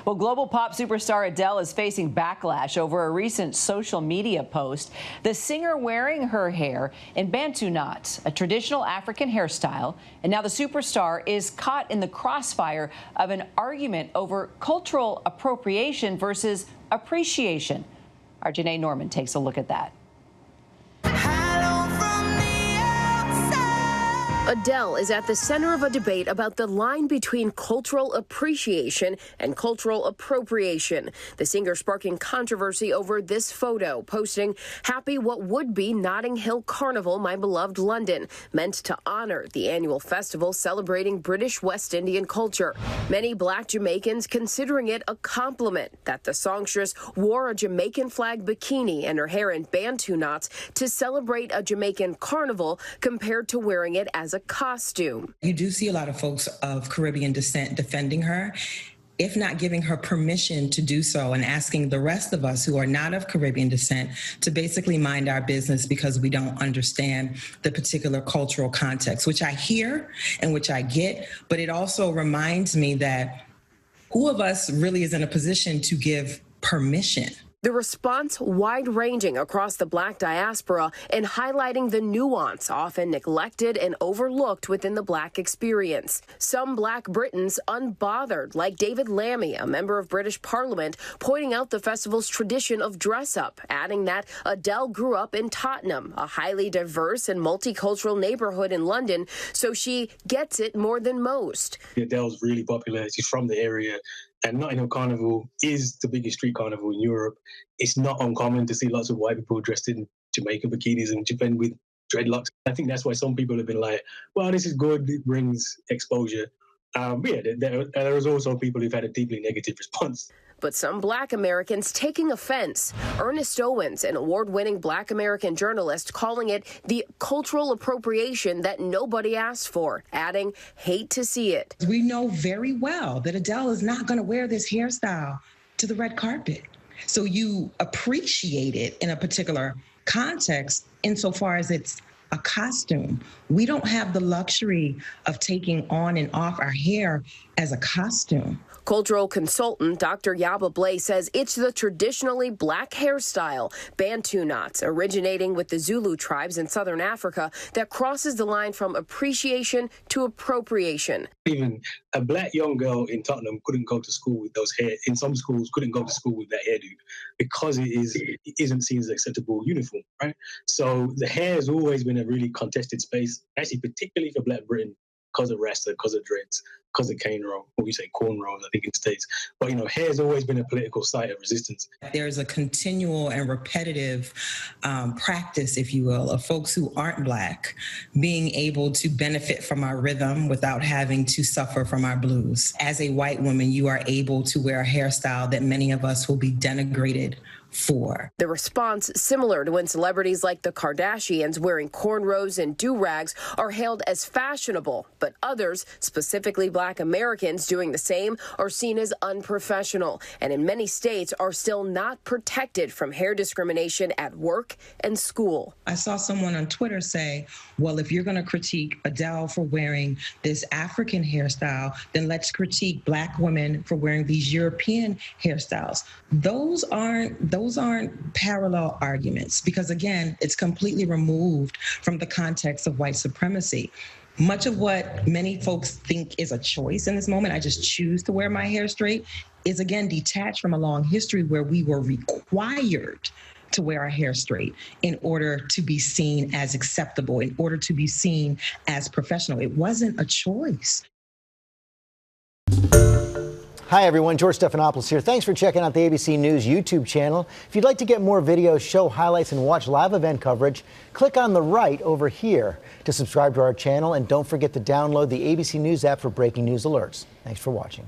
Well, global pop superstar Adele is facing backlash over a recent social media post. The singer wearing her hair in Bantu knots, a traditional African hairstyle, and now the superstar is caught in the crossfire of an argument over cultural appropriation versus appreciation. Our Janae Norman takes a look at that. Adele is at the center of a debate about the line between cultural appreciation and cultural appropriation. The singer sparking controversy over this photo, posting, "Happy what would be Notting Hill Carnival, my beloved London," meant to honor the annual festival celebrating British West Indian culture. Many black Jamaicans considering it a compliment that the songstress wore a Jamaican flag bikini and her hair in Bantu knots to celebrate a Jamaican carnival compared to wearing it as a costume. You do see a lot of folks of Caribbean descent defending her, if not giving her permission to do so, and asking the rest of us who are not of Caribbean descent to basically mind our business because we don't understand the particular cultural context, which I hear and which I get, but it also reminds me that who of us really is in a position to give permission? The response wide-ranging across the black diaspora and highlighting the nuance often neglected and overlooked within the black experience. Some black Britons unbothered, like David Lammy, a member of British Parliament, pointing out the festival's tradition of dress-up, adding that Adele grew up in Tottenham, a highly diverse and multicultural neighborhood in London, so she gets it more than most. Adele's really popular. She's from the area. And Notting Hill Carnival is the biggest street carnival in Europe. It's not uncommon to see lots of white people dressed in Jamaican bikinis and Japan with dreadlocks. I think that's why some people have been like, well, this is good, it brings exposure. There is also people who've had a deeply negative response. But some black Americans taking offense. Ernest Owens, an award-winning black American journalist, calling it the cultural appropriation that nobody asked for, adding, hate to see it. We know very well that Adele is not going to wear this hairstyle to the red carpet. So you appreciate it in a particular context insofar as it's a costume. We don't have the luxury of taking on and off our hair as a costume. Cultural consultant Dr. Yaba Blay says it's the traditionally black hairstyle, Bantu knots, originating with the Zulu tribes in southern Africa, that crosses the line from appreciation to appropriation. Even a black young girl in Tottenham couldn't go to school with those hair. In some schools, couldn't go to school with that hairdo because it isn't seen as an acceptable uniform, right? So the hair has always been a really contested space, actually, particularly for Black Britain, because of rasta, because of dreads, because of cane roll, what we say cornrows, I think in the States. But, hair has always been a political site of resistance. There's a continual and repetitive practice, if you will, of folks who aren't black being able to benefit from our rhythm without having to suffer from our blues. As a white woman, you are able to wear a hairstyle that many of us will be denigrated for. The response similar to when celebrities like the Kardashians wearing cornrows and do-rags are hailed as fashionable, but others, specifically black Americans doing the same, are seen as unprofessional, and in many states are still not protected from hair discrimination at work and school. I saw someone on Twitter say, well, if you're going to critique Adele for wearing this African hairstyle, then let's critique black women for wearing these European hairstyles. Those aren't parallel arguments because, again, it's completely removed from the context of white supremacy. Much of what many folks think is a choice in this moment, I just choose to wear my hair straight, is, again, detached from a long history where we were required to wear our hair straight in order to be seen as acceptable, in order to be seen as professional. It wasn't a choice. Hi everyone, George Stephanopoulos here. Thanks for checking out the ABC News YouTube channel. If you'd like to get more videos, show highlights, and watch live event coverage, click on the right over here to subscribe to our channel, and don't forget to download the ABC News app for breaking news alerts. Thanks for watching.